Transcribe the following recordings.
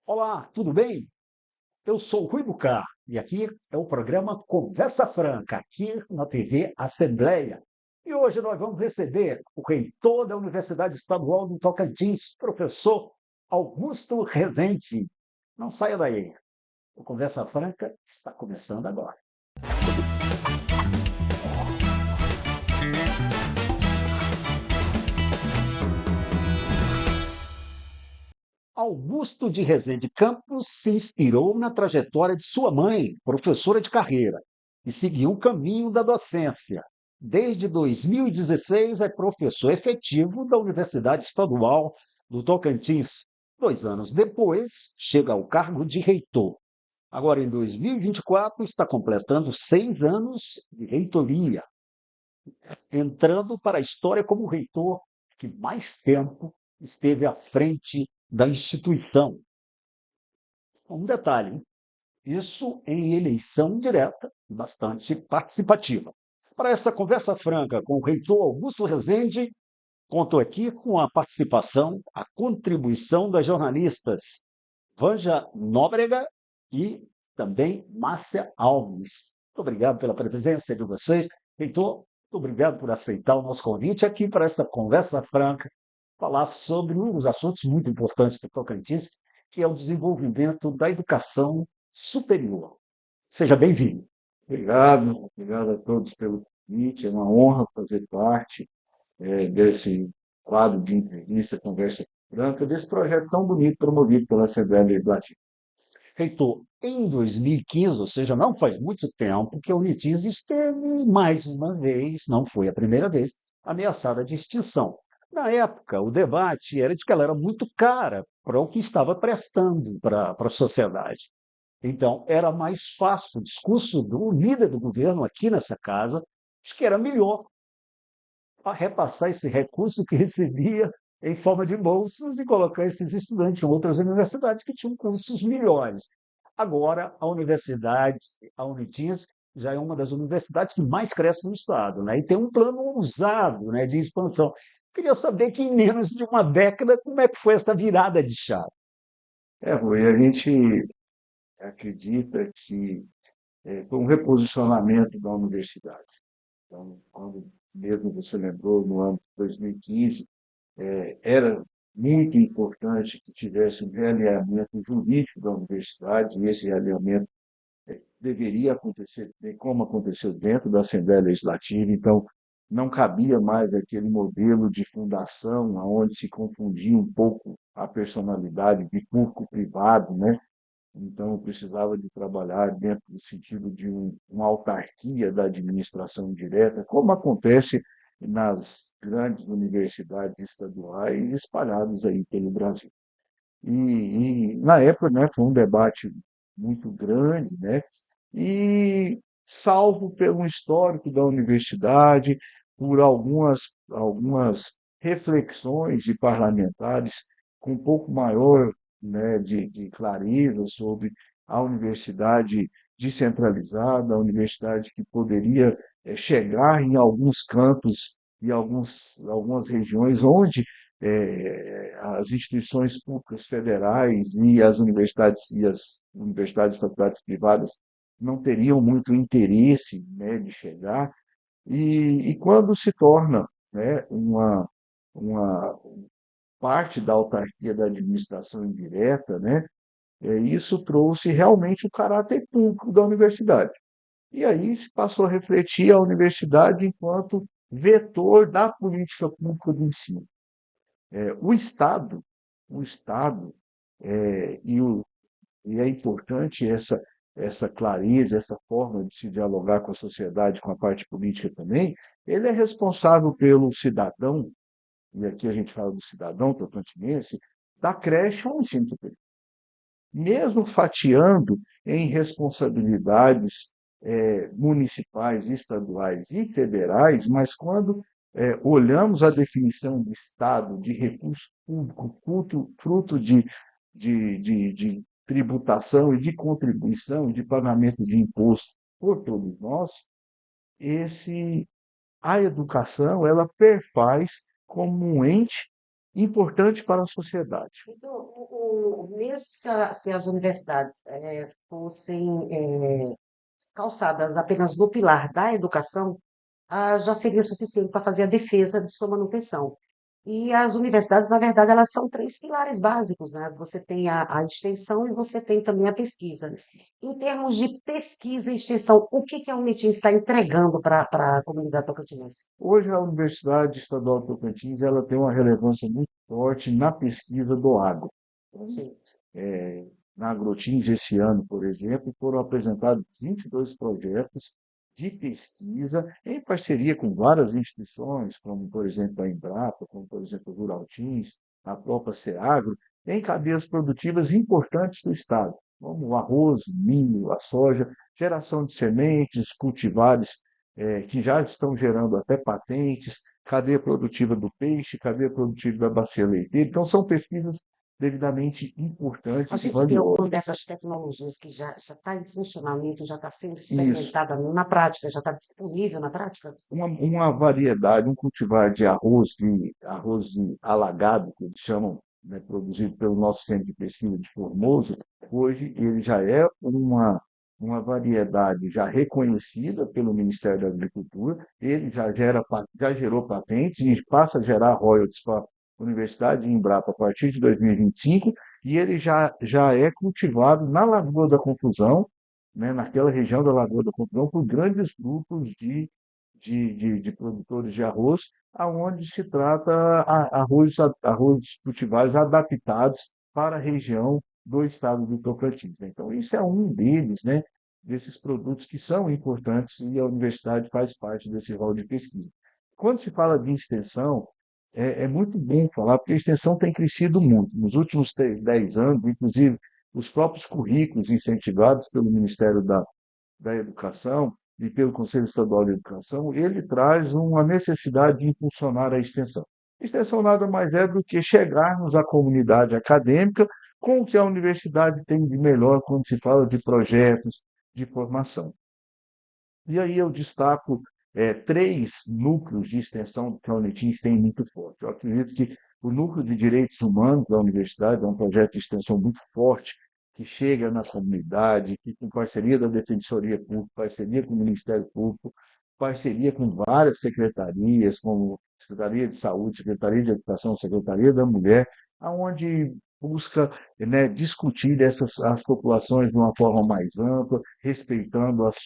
Olá, tudo bem? Eu sou Rui Bucar e aqui é o programa Conversa Franca, aqui na TV Assembleia. E hoje nós vamos receber o reitor da Universidade Estadual do Tocantins, professor Augusto Rezende. Não saia daí, o Conversa Franca está começando agora. Augusto de Rezende Campos se inspirou na trajetória de sua mãe, professora de carreira, e seguiu o caminho da docência. Desde 2016 é professor efetivo da Universidade Estadual do Tocantins. 2 anos depois, chega ao cargo de reitor. Agora, em 2024, está completando 6 anos de reitoria, entrando para a história como o reitor que mais tempo esteve à frente da instituição. Um detalhe, hein? Isso em eleição direta, bastante participativa. Para essa conversa franca com o reitor Augusto Rezende, conto aqui com a participação, a contribuição das jornalistas Vanja Nóbrega e também Márcia Alves. Muito obrigado pela presença de vocês. Reitor, muito obrigado por aceitar o nosso convite aqui para essa conversa franca, falar sobre um dos assuntos muito importantes para o Tocantins, que é o desenvolvimento da educação superior. Seja bem-vindo. Obrigado a todos pelo convite. É uma honra fazer parte desse quadro de entrevista, conversa franca, desse projeto tão bonito promovido pela Assembleia Legislativa. Reitor, em 2015, ou seja, não faz muito tempo, que a Unitins esteve, mais uma vez, não foi a primeira vez, ameaçada de extinção. Na época, o debate era de que ela era muito cara para o que estava prestando para a sociedade. Então, era mais fácil. O discurso do líder do governo aqui nessa casa, acho que era melhor para repassar esse recurso que recebia em forma de bolsas e colocar esses estudantes em outras universidades que tinham cursos melhores. Agora, a universidade, a Unitins, já é uma das universidades que mais cresce no Estado, né? E tem um plano ousado, né, de expansão. Queria saber que em menos de uma década, como é que foi essa virada de chave? Rui, a gente acredita que foi um reposicionamento da universidade. Então, quando mesmo você lembrou, no ano de 2015, era muito importante que tivesse um realinhamento jurídico da universidade, e esse realinhamento deveria acontecer, como aconteceu dentro da Assembleia Legislativa, então não cabia mais aquele modelo de fundação onde se confundia um pouco a personalidade de público-privado, né? Então, precisava de trabalhar dentro do sentido de uma autarquia da administração direta, como acontece nas grandes universidades estaduais espalhadas aí pelo Brasil. Na época, né, foi um debate muito grande, né, e salvo pelo histórico da universidade, por algumas reflexões de parlamentares com um pouco maior, né, de clareza sobre a universidade descentralizada, a universidade que poderia chegar em alguns cantos e algumas regiões onde as instituições públicas federais e as universidades e faculdades privadas não teriam muito interesse, né, de chegar, e quando se torna, né, uma parte da autarquia da administração indireta, né, isso trouxe realmente o caráter público da universidade. E aí se passou a refletir a universidade enquanto vetor da política pública do ensino. O Estado, o Estado, é, e, o, e é importante essa clareza, essa forma de se dialogar com a sociedade, com a parte política também, ele é responsável pelo cidadão, e aqui a gente fala do cidadão tocantinense, da creche ao ensino superior. Mesmo fatiando em responsabilidades municipais, estaduais e federais, mas quando olhamos a definição de Estado, de recurso público, fruto de tributação e de contribuição, de pagamento de imposto por todos nós, esse, a educação ela perfaz como um ente importante para a sociedade. Então, mesmo se as universidades fossem calçadas apenas no pilar da educação, já seria suficiente para fazer a defesa de sua manutenção. E as universidades, na verdade, elas são três pilares básicos, né? Você tem a extensão e você tem também a pesquisa. Em termos de pesquisa e extensão, o que que a Unitim está entregando para a comunidade tocantinense? Hoje, a Universidade Estadual do Tocantins ela tem uma relevância muito forte na pesquisa do agro. Sim. Na Agrotins, esse ano, por exemplo, foram apresentados 22 projetos de pesquisa em parceria com várias instituições, como, por exemplo, a Embrapa, como, por exemplo, o Ruraltins, a própria Seagro, em cadeias produtivas importantes do Estado, como o arroz, milho, a soja, geração de sementes, cultivares que já estão gerando até patentes, cadeia produtiva do peixe, cadeia produtiva da bacia leiteira. Então, são pesquisas devidamente A importantes e gente tem valiosas. alguma dessas tecnologias que já está em funcionamento, já está sendo Isso, experimentada na prática, já está disponível na prática? uma variedade, um cultivar de arroz de alagado, que eles chamam, né, produzido pelo nosso centro de pesquisa de Formoso, hoje ele já é uma variedade já reconhecida pelo Ministério da Agricultura, ele já gerou patentes e passa a gerar royalties para a Universidade de Embrapa a partir de 2025, e ele já é cultivado na Lagoa da Confusão, né, naquela região da Lagoa da Confusão, por grandes grupos de produtores de arroz, aonde se trata arroz cultivares adaptados para a região do estado do Tocantins, né. Então, isso é um deles, né, desses produtos que são importantes e a universidade faz parte desse rol de pesquisa. Quando se fala de extensão, é muito bom falar, porque a extensão tem crescido muito. Nos últimos 10 anos, inclusive, os próprios currículos incentivados pelo Ministério da Educação e pelo Conselho Estadual de Educação, ele traz uma necessidade de impulsionar a extensão. Extensão nada mais é do que chegarmos à comunidade acadêmica com o que a universidade tem de melhor quando se fala de projetos de formação. E aí eu destaco três núcleos de extensão que a Unitins tem muito forte. Eu acredito que o núcleo de direitos humanos da universidade é um projeto de extensão muito forte, que chega na comunidade, que com parceria da Defensoria Pública, parceria com o Ministério Público, parceria com várias secretarias, como Secretaria de Saúde, Secretaria de Educação, Secretaria da Mulher, aonde busca, né, discutir as populações de uma forma mais ampla, respeitando as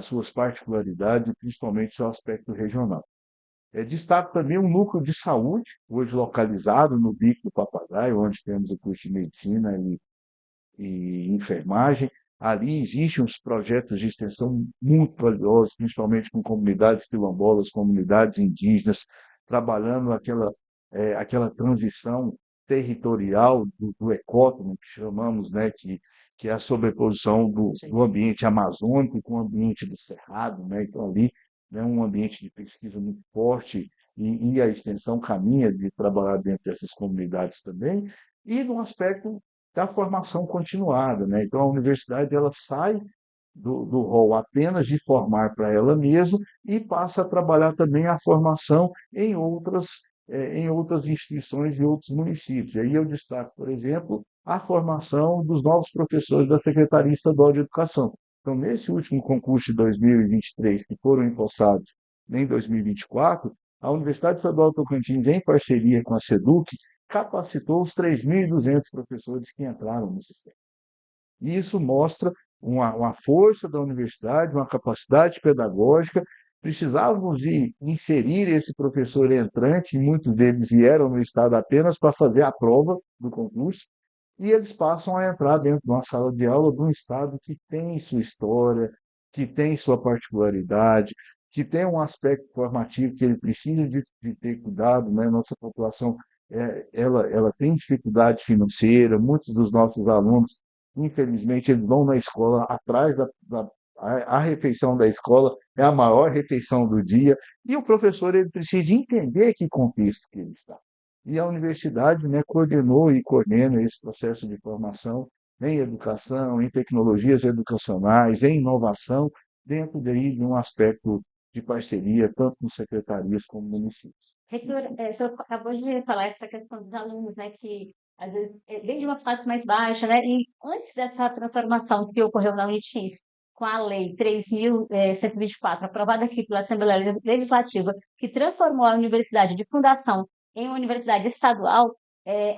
suas particularidades, principalmente seu aspecto regional. Destaco também um núcleo de saúde, hoje localizado no Bico do Papagaio, onde temos o curso de medicina e enfermagem. Ali existem uns projetos de extensão muito valiosos, principalmente com comunidades quilombolas, comunidades indígenas, trabalhando aquela transição territorial do ecótono, que chamamos, né, que é a sobreposição do ambiente amazônico com o ambiente do cerrado, né? Então, ali, né, um ambiente de pesquisa muito forte e a extensão caminha de trabalhar dentro dessas comunidades também, e no aspecto da formação continuada, né? Então, a universidade ela sai do rol apenas de formar para ela mesma e passa a trabalhar também a formação em outras instituições e outros municípios. E aí eu destaco, por exemplo, a formação dos novos professores da Secretaria Estadual de Educação. Então, nesse último concurso de 2023, que foram empossados em 2024, a Universidade Estadual do Tocantins, em parceria com a SEDUC, capacitou os 3.200 professores que entraram no sistema. E isso mostra uma força da universidade, uma capacidade pedagógica. Precisávamos de inserir esse professor entrante, e muitos deles vieram no estado apenas para fazer a prova do concurso, e eles passam a entrar dentro de uma sala de aula de um estado que tem sua história, que tem sua particularidade, que tem um aspecto formativo que ele precisa de ter cuidado, né? Nossa população ela tem dificuldade financeira, muitos dos nossos alunos, infelizmente, eles vão na escola atrás a refeição da escola é a maior refeição do dia, e o professor ele precisa de entender que contexto que ele está. E a universidade, né, coordenou e coordena esse processo de formação em educação, em tecnologias educacionais, em inovação, dentro daí de um aspecto de parceria, tanto com secretarias como municípios. Reitor, o senhor acabou de falar essa questão dos alunos, né, que às vezes desde uma fase mais baixa, né, e antes dessa transformação que ocorreu na Unitins, com a Lei 3.124, aprovada aqui pela Assembleia Legislativa, que transformou a universidade de fundação em uma universidade estadual,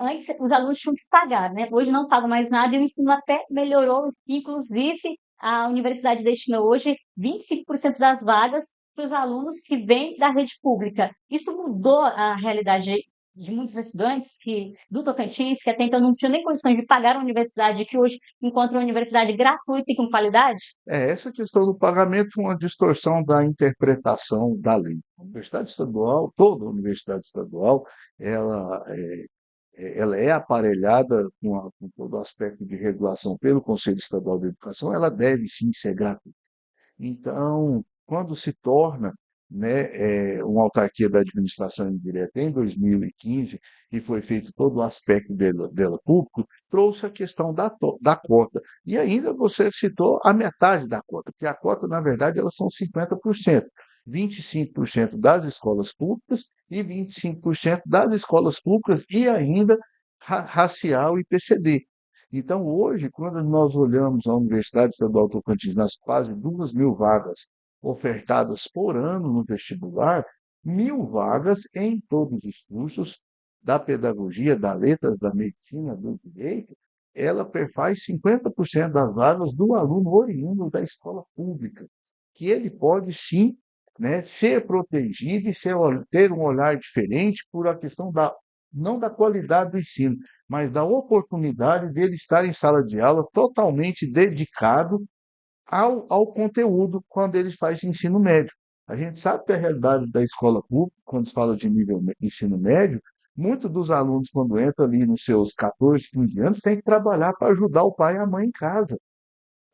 antes os alunos tinham que pagar, né? Hoje não pagam mais nada e o ensino até melhorou, inclusive a universidade destina hoje 25% das vagas para os alunos que vêm da rede pública. Isso mudou a realidade de muitos estudantes do Tocantins, que até então não tinham nem condições de pagar a universidade, que hoje encontram uma universidade gratuita e com qualidade? Essa questão do pagamento foi uma distorção da interpretação da lei. A universidade estadual, toda universidade estadual, ela ela é aparelhada com todo o aspecto de regulação pelo Conselho Estadual de Educação, ela deve sim ser gratuita. Então, quando se torna, né, uma autarquia da administração indireta em 2015, e foi feito todo o aspecto dela público, trouxe a questão da cota. E ainda você citou a metade da cota, porque a cota, na verdade, elas são 50%. 25% das escolas públicas e 25% das escolas públicas e ainda racial e PCD. Então, hoje, quando nós olhamos a Universidade Estadual Tocantins nas quase 2.000 vagas ofertadas por ano no vestibular, 1.000 vagas em todos os cursos da pedagogia, da letras, da medicina, do direito, ela perfaz 50% das vagas do aluno oriundo da escola pública, que ele pode sim, né, ser protegido e ter um olhar diferente por a questão não da qualidade do ensino, mas da oportunidade dele estar em sala de aula totalmente dedicado ao conteúdo quando ele faz ensino médio. A gente sabe que a realidade da escola pública, quando se fala de nível ensino médio, muitos dos alunos, quando entram ali nos seus 14, 15 anos, têm que trabalhar para ajudar o pai e a mãe em casa.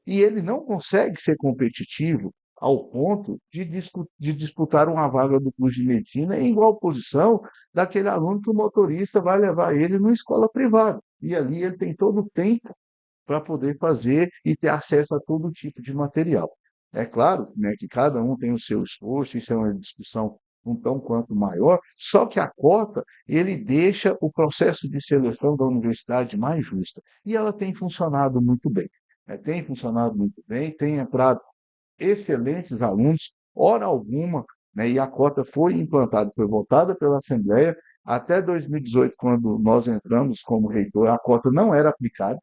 E ele não consegue ser competitivo ao ponto de disputar uma vaga do curso de medicina em igual posição daquele aluno que o motorista vai levar ele numa escola privada. E ali ele tem todo o tempo para poder fazer e ter acesso a todo tipo de material. É claro, né, que cada um tem o seu esforço, isso é uma discussão um tão quanto maior, só que a cota, ele deixa o processo de seleção da universidade mais justa. E ela tem funcionado muito bem. Tem funcionado muito bem, tem entrado excelentes alunos, hora alguma, né, e a cota foi implantada, foi votada pela Assembleia. Até 2018, quando nós entramos como reitor, a cota não era aplicada,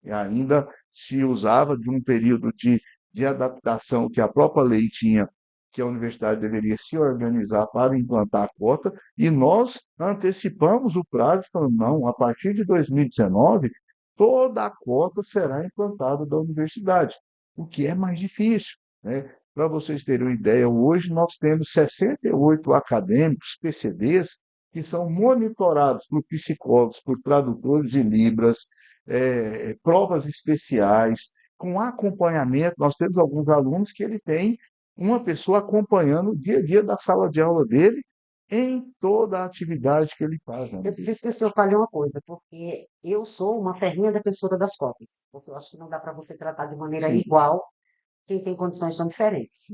e ainda se usava de um período de adaptação que a própria lei tinha, que a universidade deveria se organizar para implantar a cota, e nós antecipamos o prazo, falando, não, a partir de 2019, toda a cota será implantada da universidade, o que é mais difícil, né? Para vocês terem uma ideia, hoje nós temos 68 acadêmicos, PCDs, que são monitorados por psicólogos, por tradutores de Libras, provas especiais, com acompanhamento. Nós temos alguns alunos que ele tem uma pessoa acompanhando o dia a dia da sala de aula dele em toda a atividade que ele faz, né? Eu preciso que o senhor fale uma coisa, porque eu sou uma ferrinha defensora das cotas, porque eu acho que não dá para você tratar de maneira Sim, igual quem tem condições tão diferentes.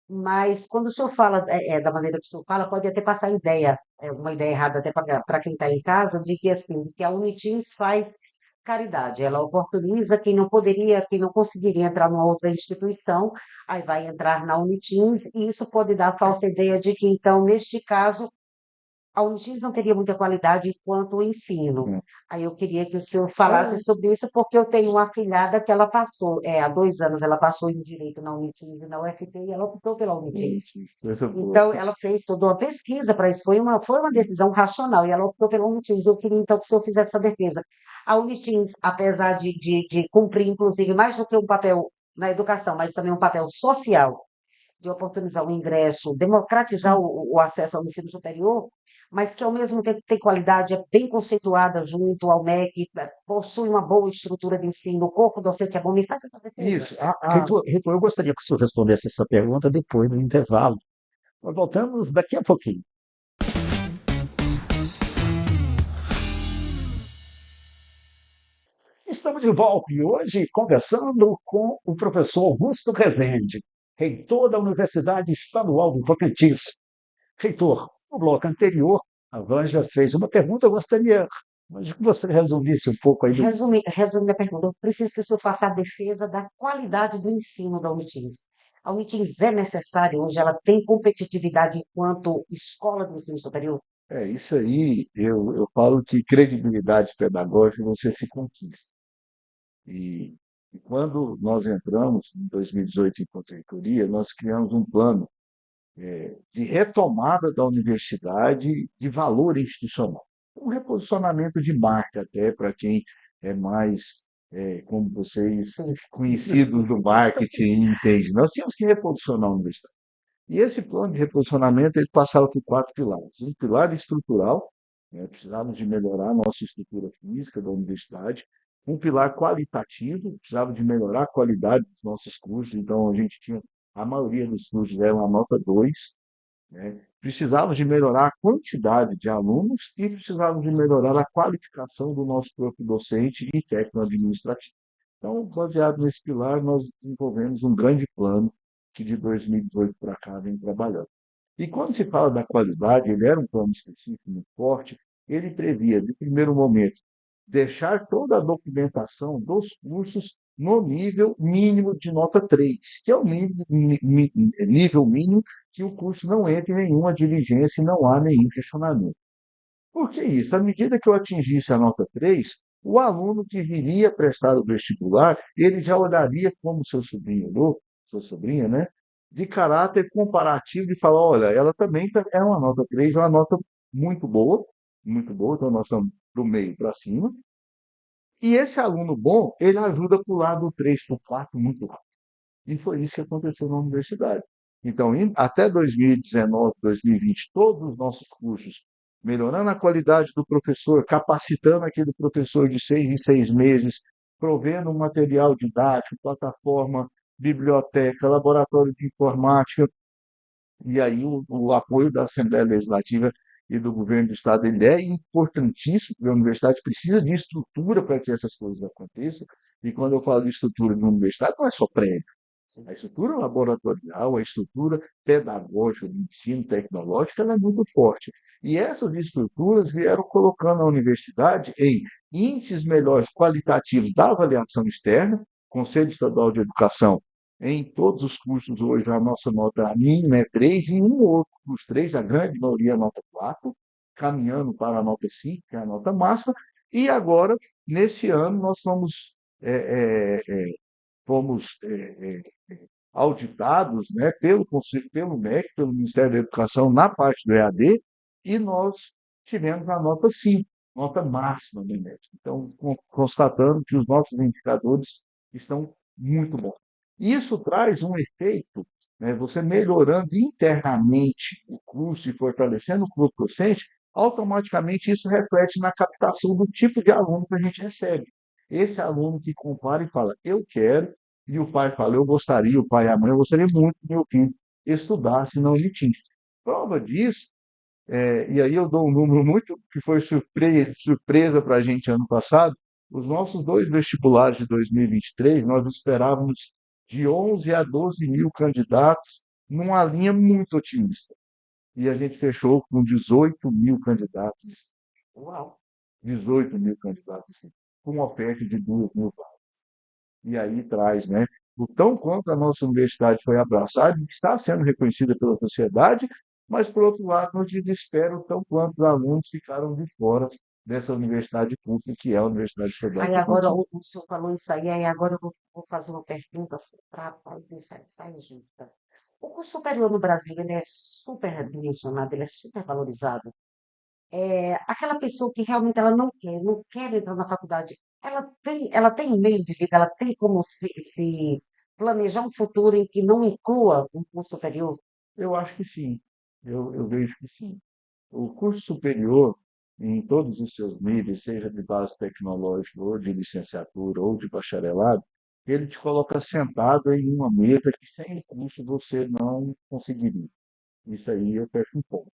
Mas quando o senhor fala da maneira que o senhor fala, pode até passar ideia, uma ideia errada até para quem está em casa, de que assim, que a Unitins faz caridade, ela oportuniza quem não poderia, quem não conseguiria entrar numa outra instituição, aí vai entrar na Unitins, e isso pode dar a falsa ideia de que, então, neste caso, a Unitins não teria muita qualidade quanto o ensino. sim. Aí eu queria que o senhor falasse sobre isso, porque eu tenho uma afilhada que ela passou, há 2 anos ela passou em Direito na Unitins e na UFT, e ela optou pela Unitins. Coisa boa. Então, ela fez toda uma pesquisa para isso, foi uma decisão racional, e ela optou pela Unitins. Eu queria, então, que o senhor fizesse essa defesa. A Unitins, apesar de cumprir, inclusive, mais do que um papel na educação, mas também um papel social, de oportunizar o ingresso, democratizar o acesso ao ensino superior, mas que, ao mesmo tempo, tem qualidade, é bem conceituada junto ao MEC, possui uma boa estrutura de ensino, o corpo docente é bom. Me faça essa defesa. Isso. Reitor, eu gostaria que o senhor respondesse essa pergunta depois do intervalo. Nós voltamos daqui a pouquinho. Estamos de volta e hoje conversando com o professor Augusto Rezende, reitor da Universidade Estadual do Tocantins. Reitor, no bloco anterior, a Vanja fez uma pergunta, eu gostaria que você resumisse um pouco aí Resumindo a pergunta, eu preciso que o senhor faça a defesa da qualidade do ensino da Unitins. A Unitins é necessária hoje, ela tem competitividade enquanto escola de ensino superior? É isso aí, eu falo que credibilidade pedagógica você se conquista. E, e quando nós entramos em 2018 em contretoria, nós criamos um plano de retomada da universidade de valor institucional. Um reposicionamento de marca até para quem é mais, como vocês, Sim. conhecidos do marketing, entende. Nós tínhamos que reposicionar a universidade. E esse plano de reposicionamento ele passava por quatro pilares. Um pilar estrutural, né, precisávamos de melhorar a nossa estrutura física da universidade. Um pilar qualitativo, precisava de melhorar a qualidade dos nossos cursos. Então, a gente tinha, a maioria dos cursos eram a nota 2, né? Precisávamos de melhorar a quantidade de alunos e precisávamos de melhorar a qualificação do nosso corpo docente e técnico-administrativo. Então, baseado nesse pilar, nós desenvolvemos um grande plano que de 2018 para cá vem trabalhando. E quando se fala da qualidade, ele era um plano específico muito forte, ele previa, de primeiro momento, deixar toda a documentação dos cursos no nível mínimo de nota 3, que é o nível mínimo que o curso não entre em nenhuma diligência e não há nenhum questionamento. Por que isso? À medida que eu atingisse a nota 3, o aluno que viria prestar o vestibular, ele já olharia como seu sobrinho ou sua sobrinha, né? De caráter comparativo e falar, olha, ela também é uma nota 3, é uma nota muito boa, então nós estamos do meio para cima. E esse aluno bom, ele ajuda a pular do 3 para o 4 muito rápido. E foi isso que aconteceu na universidade. Então, até 2019, 2020, todos os nossos cursos, melhorando a qualidade do professor, capacitando aquele professor de 6 em 6 meses, provendo um material didático, plataforma, biblioteca, laboratório de informática, e aí o apoio da Assembleia Legislativa e do governo do Estado ele é importantíssimo, porque a universidade precisa de estrutura para que essas coisas aconteçam. E quando eu falo de estrutura de uma universidade, não é só prédio. A estrutura laboratorial, a estrutura pedagógica, de ensino tecnológico, ela é muito forte. E essas estruturas vieram colocando a universidade em índices melhores qualitativos da avaliação externa, Conselho Estadual de Educação. Em todos os cursos hoje, a nossa nota mínima é 3, e em um ou outro dos 3, a grande maioria é nota 4, caminhando para a nota 5, que é a nota máxima. E agora, nesse ano, nós fomos auditados, né, pelo Conselho, pelo MEC, pelo Ministério da Educação, na parte do EAD, e nós tivemos a nota 5, nota máxima do INEP. Então, constatando que os nossos indicadores estão muito bons. Isso traz um efeito, né, você melhorando internamente o curso e fortalecendo o corpo docente, automaticamente isso reflete na captação do tipo de aluno que a gente recebe. Esse aluno que compara e fala, eu quero, e o pai fala, eu gostaria, o pai e a mãe, eu gostaria muito que meu filho estudasse na Unitins. Prova disso, e aí eu dou um número muito que foi surpresa para a gente ano passado, os nossos dois vestibulares de 2023, nós esperávamos de 11 a 12 mil candidatos numa linha muito otimista. E a gente fechou com 18 mil candidatos. Uau! 18 mil candidatos, com uma oferta de 2 mil vagas. E aí traz, né? O tão quanto a nossa universidade foi abraçada, está sendo reconhecida pela sociedade, mas, por outro lado, nos desespera o tão quanto os alunos ficaram de fora dessa universidade pública, que é a Universidade Estadual Aí de agora Tocantins. o senhor falou isso aí agora eu vou fazer uma pergunta assim, para deixar de sair junto. O curso superior no Brasil, ele é super dimensionado, ele é super valorizado. Aquela pessoa que realmente ela não quer entrar na faculdade, ela tem meio de vida, ela tem como se planejar um futuro em que não inclua um curso superior? Eu acho que sim, eu vejo que sim. O curso superior, em todos os seus níveis, seja de base tecnológica, ou de licenciatura, ou de bacharelado, ele te coloca sentado em uma mesa que sem o curso você não conseguiria. Isso aí eu fecho um pouco.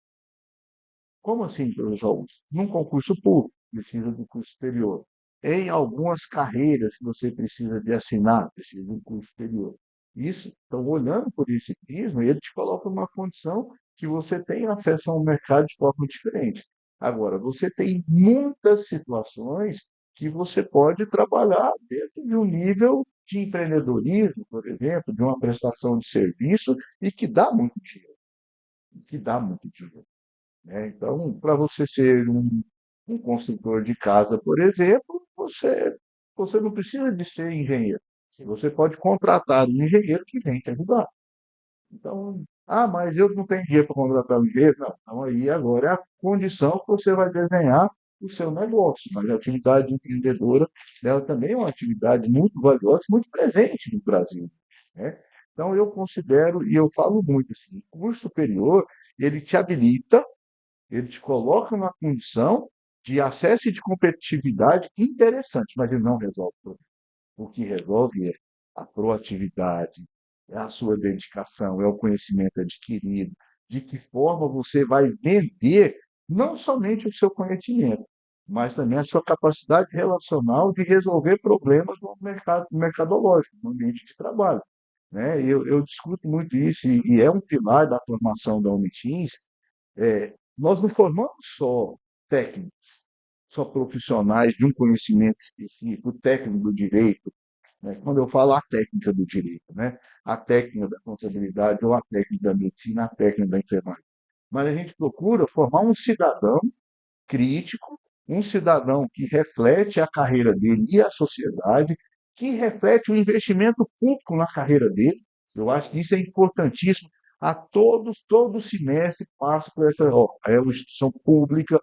Como assim, professor Augusto? Num concurso público, precisa do curso superior. Em algumas carreiras que você precisa de assinar, precisa de um curso superior. Isso, então, olhando por esse prisma, ele te coloca numa condição que você tem acesso a um mercado de forma diferente. Agora, você tem muitas situações que você pode trabalhar dentro de um nível de empreendedorismo, por exemplo, de uma prestação de serviço e que dá muito dinheiro, que dá muito dinheiro, né? Então, para você ser um construtor de casa, por exemplo, você não precisa de ser engenheiro. Você pode contratar um engenheiro que vem te ajudar. Então, mas eu não tenho dinheiro para contratar um engenheiro. Não, então aí agora é a condição que você vai desenhar o seu negócio. Mas a atividade empreendedora, ela também é uma atividade muito valiosa, muito presente no Brasil, né? Então, eu considero, e eu falo muito assim, o curso superior, ele te habilita, ele te coloca numa condição de acesso e de competitividade interessante, mas ele não resolve o problema. O que resolve é a proatividade, é a sua dedicação, é o conhecimento adquirido, de que forma você vai vender não somente o seu conhecimento, mas também a sua capacidade relacional de resolver problemas no mercado mercadológico, no ambiente de trabalho, né? Eu discuto muito isso e é um pilar da formação da Unitins. Nós não formamos só técnicos, só profissionais de um conhecimento específico, o técnico do direito, né? Quando eu falo a técnica do direito, né? A técnica da contabilidade, ou a técnica da medicina, a técnica da enfermagem. Mas a gente procura formar um cidadão crítico, um cidadão que reflete a carreira dele e a sociedade, que reflete o investimento público na carreira dele. Eu acho que isso é importantíssimo. Todo semestre passa por essa. Ó, é uma instituição pública,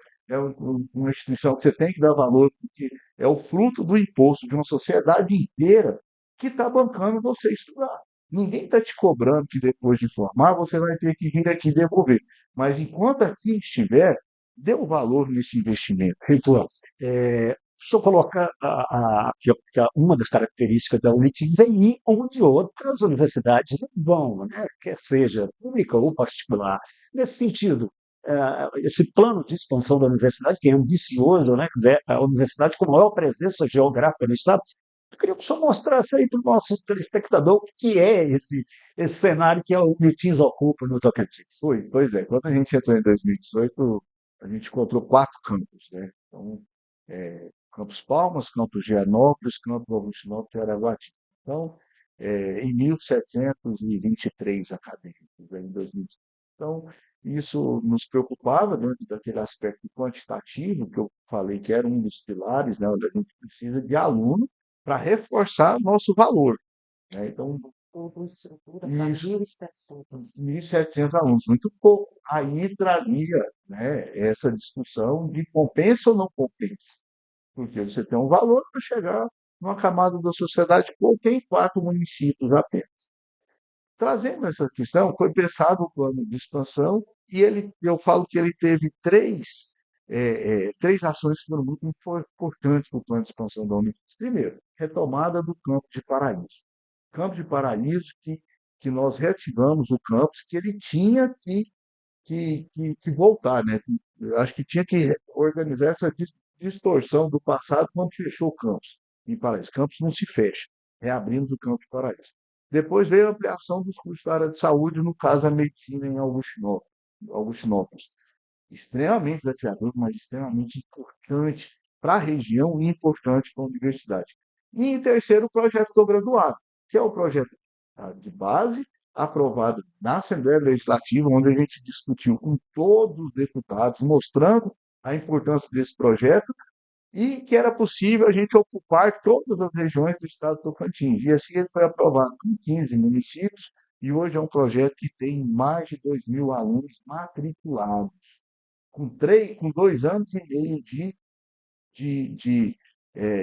uma instituição que você tem que dar valor, porque é o fruto do imposto de uma sociedade inteira que está bancando você estudar. Ninguém está te cobrando que depois de formar você vai ter que vir aqui devolver. Mas enquanto aqui estiver, dê um valor nesse investimento. Reitor, deixa eu colocar que uma das características da Unitins é ir onde outras universidades não vão, né? Quer seja pública ou particular. Nesse sentido, esse plano de expansão da universidade, que é ambicioso, né? Quer dizer, a universidade com maior presença geográfica no Estado, eu queria que o senhor mostrasse aí para o nosso telespectador o que é esse cenário que a Unitins ocupa no Tocantins. Pois é. Quando a gente entrou em 2018, a gente encontrou 4 campos, né? Então, Campos Palmas, Campos Gianópolis, Campos Agostinópolis e Araguati. Então, em 1.723 acadêmicos, né, em 2018. Então, isso nos preocupava dentro daquele aspecto quantitativo que eu falei que era um dos pilares, né, onde a gente precisa de aluno para reforçar nosso valor, né? Então, Tudo estrutura para isso, 1.700. 1.700 alunos, muito pouco. Aí traria, né, essa discussão de compensa ou não compensa, porque você tem um valor para chegar numa camada da sociedade pouco em 4 municípios apenas. Trazendo essa questão, foi pensado o plano de expansão e eu falo que ele teve três ações que foram muito importantes para o plano de expansão da Unifes. Primeiro, retomada do Campo de Paraíso. Campo de Paraíso que nós reativamos o campus, que ele tinha que voltar, né? Eu acho que tinha que organizar essa distorção do passado quando fechou o campus em Paraíso. Campus não se fecha, reabrimos o Campo de Paraíso. Depois veio a ampliação dos cursos da área de saúde, no caso a medicina em Augustinópolis. Extremamente desafiador, mas extremamente importante para a região e importante para a universidade. E em terceiro, o projeto do graduado, que é o projeto de base, aprovado na Assembleia Legislativa, onde a gente discutiu com todos os deputados, mostrando a importância desse projeto e que era possível a gente ocupar todas as regiões do estado do Tocantins. E assim ele foi aprovado em 15 municípios e hoje é um projeto que tem mais de 2.000 alunos matriculados, com 2 anos e meio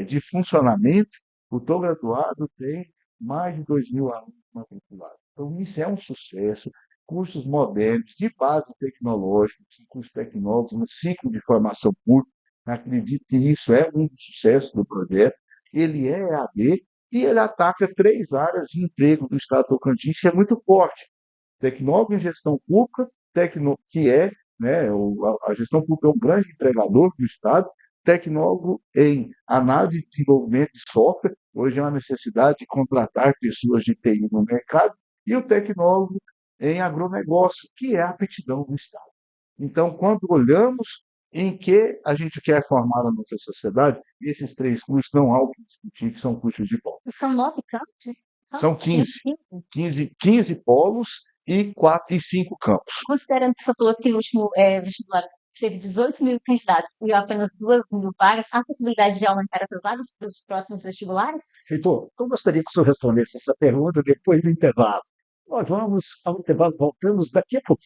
de funcionamento. O Tô Graduado tem mais de 2.000 alunos matriculados. Então, isso é um sucesso. Cursos modernos, de base tecnológica, cursos tecnólogos, no ciclo de formação curta. Acredito que isso é um dos sucessos do projeto. Ele é EAD e ele ataca 3 áreas de emprego do Estado do Tocantins, que é muito forte. Tecnólogo em gestão pública, que é, né, a gestão pública é um grande empregador do Estado, tecnólogo em análise e desenvolvimento de software, hoje é uma necessidade de contratar pessoas de TI no mercado, e o tecnólogo em agronegócio, que é a aptidão do Estado. Então, quando olhamos em que a gente quer formar a nossa sociedade, esses três cursos não há o que discutir, que são cursos de bom. São 9 campos? São 15 polos e 5 campos. Considerando que você falou que o último vestibular teve 18 mil candidatos e apenas 2 mil vagas, há possibilidade de aumentar essas vagas para os próximos vestibulares? Reitor, eu gostaria que o senhor respondesse essa pergunta depois do intervalo. Nós vamos ao intervalo, voltamos daqui a pouco.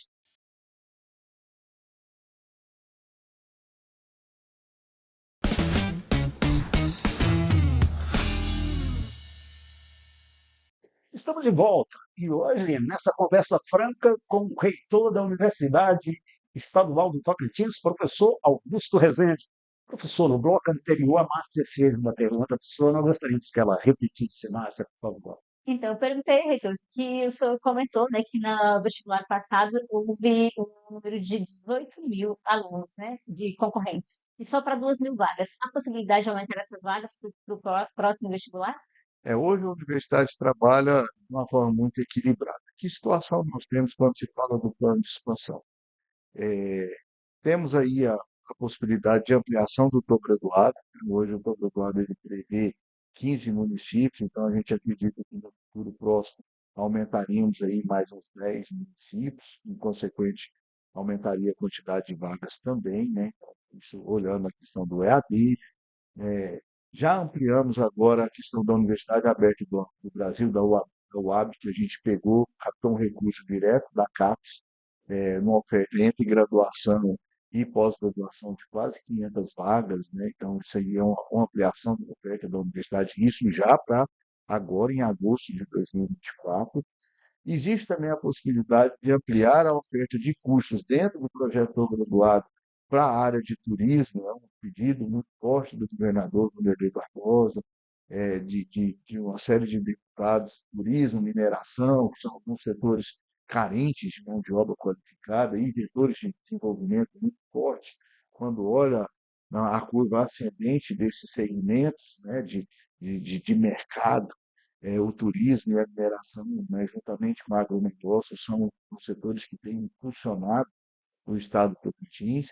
Estamos de volta e hoje, nessa conversa franca com o reitor da Universidade Estadual do Tocantins, professor Augusto Rezende. Professor, no bloco anterior, a Márcia fez uma pergunta para o senhor, nós gostaríamos que ela repetisse, Márcia, por favor. Então, eu perguntei, reitor, que o senhor comentou, né, que no vestibular passado houve um número de 18 mil alunos, né, de concorrentes, e só para 2 mil vagas. Há possibilidade de aumentar essas vagas para o próximo vestibular? Hoje a universidade trabalha de uma forma muito equilibrada. Que situação nós temos quando se fala do plano de expansão? Temos aí a possibilidade de ampliação do topo-graduado. Hoje o topo-graduado ele prevê 15 municípios, então a gente acredita que no futuro próximo aumentaríamos aí mais uns 10 municípios, em consequente aumentaria a quantidade de vagas também, né? Isso olhando a questão do EAD. Já ampliamos agora a questão da Universidade Aberta do Brasil, da UAB, que a gente pegou, captou um recurso direto da CAPES, numa oferta entre graduação e pós-graduação de quase 500 vagas, né? Então, isso aí é uma ampliação da oferta da universidade, isso já para agora, em agosto de 2024. Existe também a possibilidade de ampliar a oferta de cursos dentro do projeto pós-graduado para a área de turismo, é um pedido muito forte do governador Vanderlei Barbosa, de uma série de deputados, turismo, mineração, que são alguns setores carentes de mão de obra qualificada e vetores de desenvolvimento muito fortes. Quando olha a curva ascendente desses segmentos, né, de mercado, o turismo e a mineração, né, juntamente com o agronegócio, são os setores que têm impulsionado o estado do Tocantins.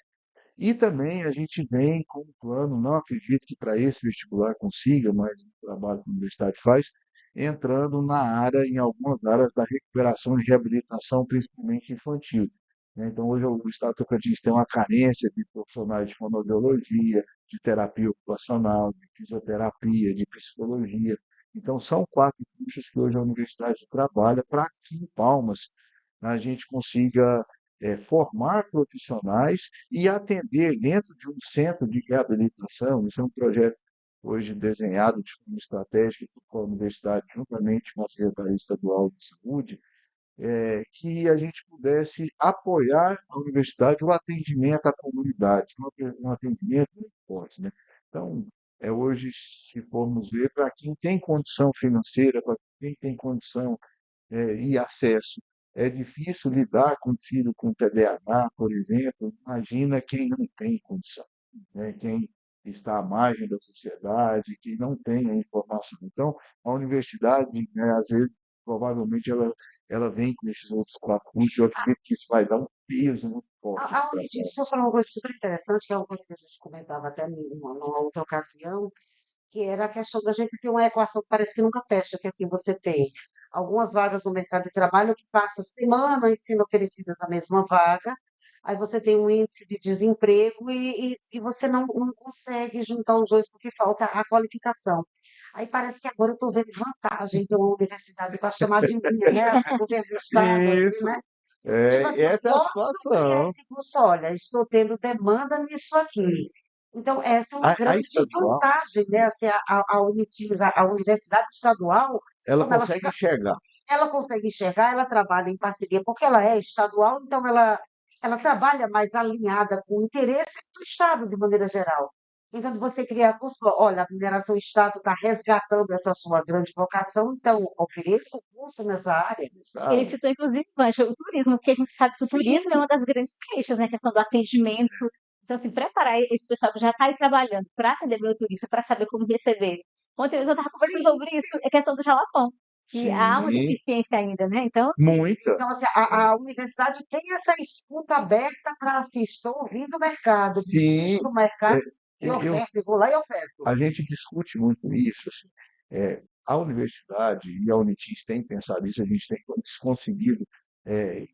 E também a gente vem com um plano, não acredito que para esse vestibular consiga, mas o trabalho que a universidade faz, entrando na área, em algumas áreas da recuperação e reabilitação, principalmente infantil, né? Então, hoje o Estado do Tocantins tem uma carência de profissionais de fonoaudiologia, de terapia ocupacional, de fisioterapia, de psicologia. Então, são 4 cursos que hoje a universidade trabalha para que em Palmas a gente consiga formar profissionais e atender dentro de um centro de reabilitação. Isso é um projeto hoje desenhado de forma estratégica com a universidade, juntamente com a Secretaria Estadual de Saúde, que a gente pudesse apoiar a universidade, o atendimento à comunidade, um atendimento muito forte, né? Então, hoje, se formos ver, para quem tem condição financeira, para quem tem condição e acesso, é difícil lidar com um filho com TDAH, por exemplo. Imagina quem não tem condição, né? Quem está à margem da sociedade, quem não tem a informação. Então, a universidade, né, às vezes, provavelmente, ela vem com esses outros 4 cursos. Eu acredito que isso vai dar um peso muito forte no Aonde trabalho. o senhor falou uma coisa super interessante, que é uma coisa que a gente comentava até numa outra ocasião, que era a questão da gente ter uma equação que parece que nunca fecha, que assim, você tem algumas vagas no mercado de trabalho que passa semanas sendo oferecidas a mesma vaga, aí você tem um índice de desemprego e você não consegue juntar os dois porque falta a qualificação. Aí parece que agora eu estou vendo vantagem ter uma universidade para chamar de minha, né? Assim, governo do Estado, assim, Isso, né? Tipo assim, eu essa é a posso criar situação. esse curso, olha, estou tendo demanda nisso aqui. Então, essa é uma A grande estadual, vantagem, né? Assim, a Universidade Estadual, ela como ela consegue fica, enxergar. ela consegue enxergar, ela trabalha em parceria, porque ela é estadual, então ela trabalha mais alinhada com o interesse do Estado, de maneira geral. Então, de você criar curso, olha, a mineração o Estado está resgatando essa sua grande vocação, então ofereça um curso nessa área. Ele Sabe? citou, inclusive, Vancha, o turismo, porque a gente sabe que o turismo é Sim, uma das grandes queixas, né? A questão do atendimento. Então, assim, preparar esse pessoal que já está aí trabalhando para atender meu turista, para saber como receber. Ontem eu já estava conversando sim. sobre isso, é questão do Jalapão. que há uma Sim, deficiência ainda, né? Então, assim, muita. Então, assim, a universidade tem essa escuta aberta para assim, estou ouvindo o mercado, Sim, preciso do é, mercado e eu, oferta, e vou lá e oferto. a gente discute muito isso. Assim. A universidade e a Unitis têm pensado isso, a gente tem conseguido é,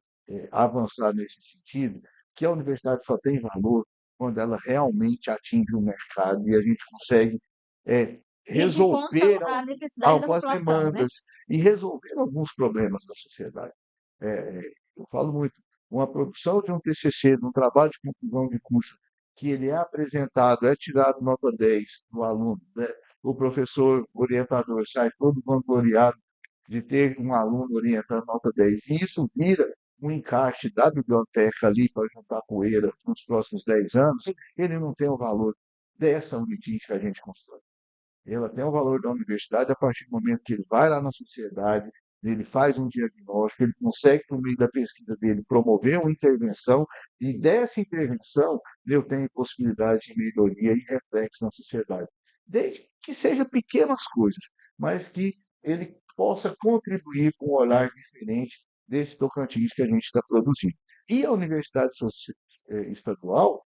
avançar nesse sentido, que a universidade só tem valor quando ela realmente atinge o mercado e a gente consegue é, ir de encontro resolver à necessidade da algumas população, né? demandas e resolver alguns problemas da sociedade. Eu falo muito, uma produção de um TCC, de um trabalho de conclusão de curso, que ele é apresentado, é tirado nota 10 do aluno, né? O professor orientador sai todo vangloriado de ter um aluno orientando nota 10. E isso vira um encaixe da biblioteca ali para juntar poeira nos próximos 10 anos, ele não tem o valor dessa Unitis que a gente constrói. Ela tem o valor da universidade a partir do momento que ele vai lá na sociedade, ele faz um diagnóstico, ele consegue, por meio da pesquisa dele, promover uma intervenção, e dessa intervenção eu tenho possibilidade de melhoria e reflexo na sociedade. Desde que sejam pequenas coisas, mas que ele possa contribuir com um olhar diferente desse Tocantins que a gente está produzindo. E a Universidade Estadual,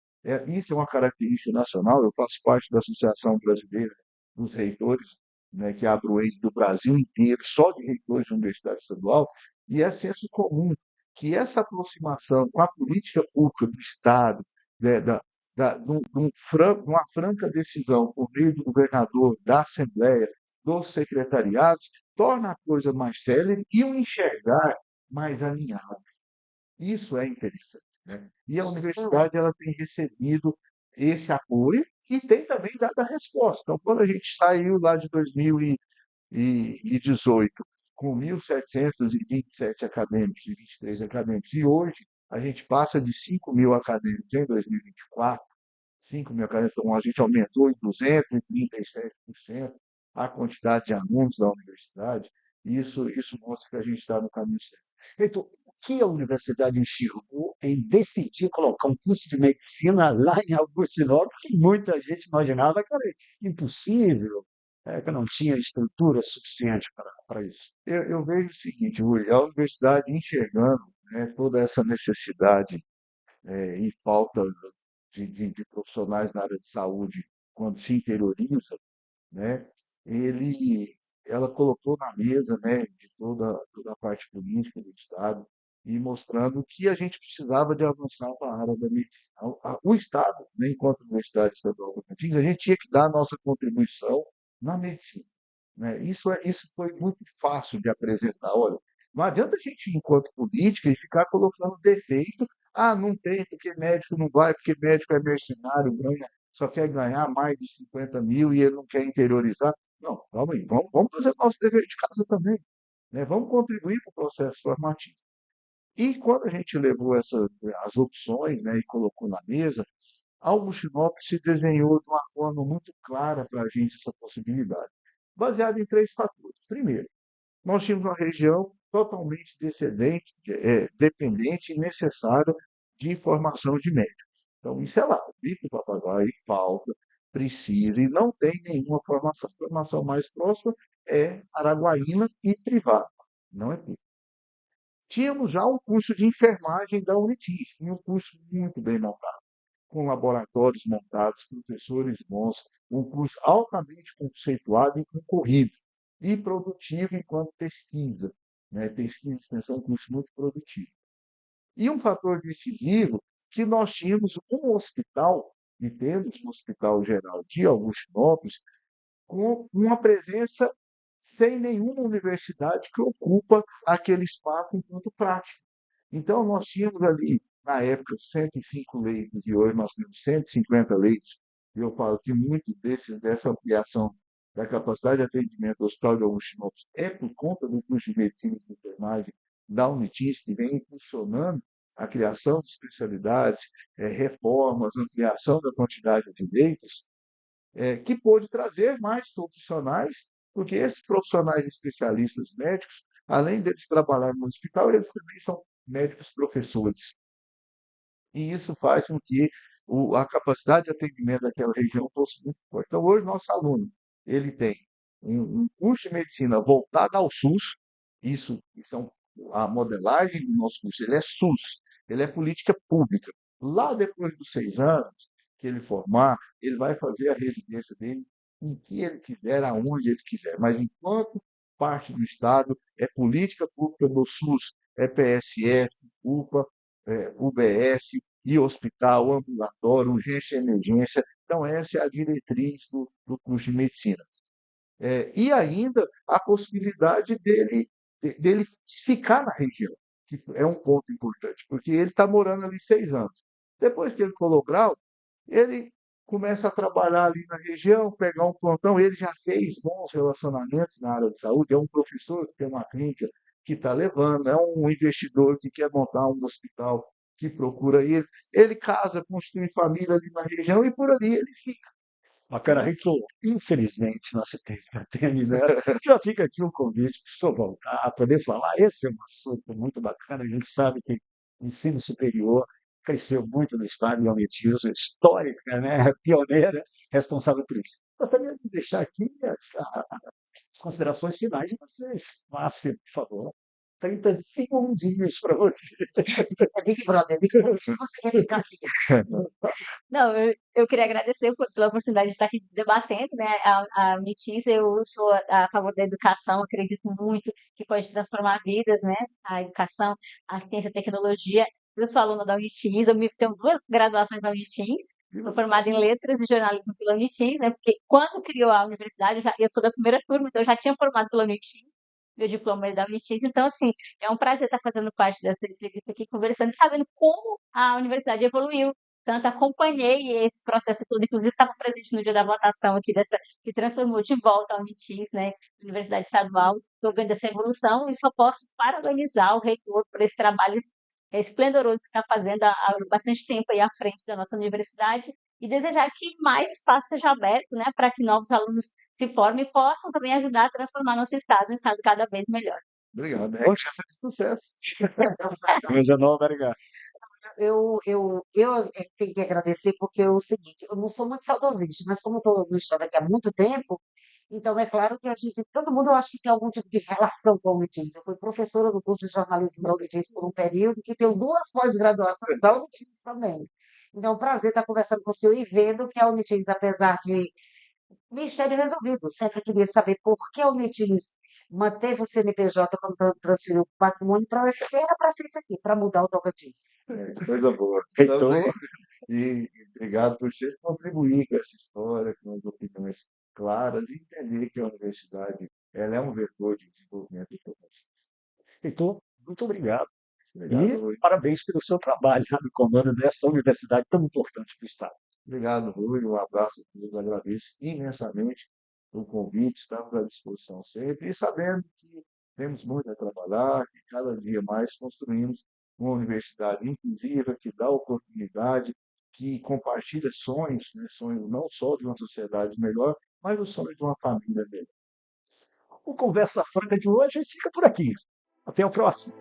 isso é uma característica nacional, eu faço parte da Associação Brasileira dos reitores, né, que abre o leito do Brasil inteiro, só de reitores de universidade estadual, e é senso comum que essa aproximação com a política pública do Estado, né, de uma franca decisão por meio do governador, da Assembleia, dos secretariados, torna a coisa mais célere e um enxergar mais alinhado. Isso é interessante, né? E a universidade ela tem recebido esse apoio e tem também dado a resposta. Então, quando a gente saiu lá de 2018 com 1.727 acadêmicos e 23 acadêmicos, e hoje a gente passa de 5.000 acadêmicos em 2024, 5.000 acadêmicos, então a gente aumentou em 237% a quantidade de alunos da universidade, e isso mostra que a gente está no caminho certo. Então, o que a universidade enxergou em decidir colocar um curso de medicina lá em Augusto Sinop, que muita gente imaginava que era impossível, que não tinha estrutura suficiente para isso? Eu vejo o seguinte, Rui, a universidade enxergando, né, toda essa necessidade e falta de profissionais na área de saúde quando se interioriza, né, ele, ela colocou na mesa, né, de toda a parte política do Estado e mostrando que a gente precisava de avançar para a área da medicina. O Estado, né, enquanto Universidade Estadual do Tocantins, a gente tinha que dar a nossa contribuição na medicina, né? Isso foi muito fácil de apresentar. Olha, não adianta a gente, enquanto política, e ficar colocando defeito. Ah, não tem, porque médico não vai, porque médico é mercenário, ganha, só quer ganhar mais de 50 mil e ele não quer interiorizar. Não, calma aí, vamos fazer nosso dever de casa também, né? Vamos contribuir para o processo formativo. E quando a gente levou as opções, né, e colocou na mesa, Albuquerque se desenhou de uma forma muito clara para a gente essa possibilidade, baseado em três fatores. Primeiro, nós tínhamos uma região totalmente dependente e necessária de formação de médicos. Então, isso é lá, o bico do papagaio falta, precisa, e não tem nenhuma formação. A formação mais próxima é araguaína e privada, não é pública. Tínhamos já um curso de enfermagem da Unitis, um curso muito bem montado, com laboratórios montados, professores bons, um curso altamente conceituado e concorrido, e produtivo enquanto pesquisa, né? Pesquisa e extensão é um curso muito produtivo. E um fator decisivo, que nós tínhamos um hospital, e temos um hospital geral de Augustinópolis, com uma presença sem nenhuma universidade que ocupa aquele espaço enquanto prática. Então, nós tínhamos ali, na época, 105 leitos, e hoje nós temos 150 leitos. E eu falo que muitos dessa ampliação da capacidade de atendimento do Hospital de Augusto é por conta do curso de medicina e de enfermagem da Unitis, que vem impulsionando a criação de especialidades, reformas, ampliação da quantidade de leitos, que pôde trazer mais profissionais, porque esses profissionais especialistas médicos, além deles trabalharem no hospital, eles também são médicos professores. E isso faz com que a capacidade de atendimento daquela região fosse muito forte. Então, hoje, nosso aluno, ele tem um curso de medicina voltado ao SUS. Isso a modelagem do nosso curso, ele é SUS, ele é política pública. Lá depois dos 6 anos que ele formar, ele vai fazer a residência dele em que ele quiser, aonde ele quiser. Mas enquanto parte do Estado, é política pública do SUS, é PSF, UPA, UBS e hospital, ambulatório, urgência e emergência. Então, essa é a diretriz do curso de medicina. E ainda a possibilidade dele ficar na região, que é um ponto importante, porque ele está morando ali 6 anos. Depois que ele colou o grau, ele começa a trabalhar ali na região, pegar um plantão. Ele já fez bons relacionamentos na área de saúde, é um professor que tem uma clínica que está levando, é um investidor que quer montar um hospital que procura ele. Ele casa, constitui família ali na região e por ali ele fica. Bacana, Reitor. Infelizmente, nosso tempo já terminou. Já fica aqui um convite para o senhor voltar, poder falar. Esse é um assunto muito bacana. A gente sabe que o ensino superior cresceu muito no estado de Almetismo, histórica, né? Pioneira, responsável por isso. Gostaria de deixar aqui as considerações finais de vocês. Márcia, por favor. 30 segundinhos para você. É Big Brother, Big Brother. Você quer ficar aqui? Não, eu queria agradecer pela oportunidade de estar aqui debatendo, né, a Unitis. Eu sou a favor da educação, acredito muito que pode transformar vidas, né, a educação, a ciência e a tecnologia. Eu sou aluna da Unitis, tenho 2 graduações da Unitis, sou formada em Letras e Jornalismo pela Unitis, né, porque quando criou a universidade, eu sou da primeira turma, então eu já tinha formado pela Unitis, meu diploma é da Unitis. Então, assim, é um prazer estar fazendo parte dessa entrevista aqui, conversando e sabendo como a universidade evoluiu. Tanto acompanhei esse processo todo, inclusive estava presente no dia da votação aqui que transformou de volta a Unitis, né, Universidade Estadual. Estou vendo essa evolução e só posso parabenizar o reitor por esse trabalho esplendoroso que está fazendo há bastante tempo aí à frente da nossa universidade e desejar que mais espaço seja aberto, né, para que novos alunos se formem e possam também ajudar a transformar nosso estado em um estado cada vez melhor. Obrigado. É uma chance de sucesso. Coisa nova, obrigado. Eu tenho que agradecer porque é o seguinte, eu não sou muito saudosista, mas como estou no estado aqui há muito tempo, então é claro que todo mundo eu acho que tem algum tipo de relação com a Unitins. Eu fui professora do curso de jornalismo da Unitins por um período, que tenho 2 pós-graduações da Unitins também. Então, é um prazer estar conversando com o senhor e vendo que a Unitins, apesar de mistério resolvido, sempre queria saber por que a Unitins manteve o CNPJ quando transferiu o patrimônio para a UFP, era para ser isso aqui, para mudar o Tocantins. Coisa boa. Reitor, E obrigado por sempre contribuir com essa história, com as opiniões claras e entender que a universidade ela é um vetor de desenvolvimento do Tocantins. Reitor, muito obrigado. Obrigado, E Rui. parabéns pelo seu trabalho no comando dessa universidade tão importante para o Estado. Obrigado, Rui. Um abraço a todos. Agradeço imensamente o convite. Estamos à disposição sempre. E sabendo que temos muito a trabalhar, que cada dia mais construímos uma universidade inclusiva, que dá oportunidade, que compartilha sonhos, né? Sonhos não só de uma sociedade melhor, mas os sonhos de uma família melhor. O Conversa Franca de hoje fica por aqui. Até o próximo.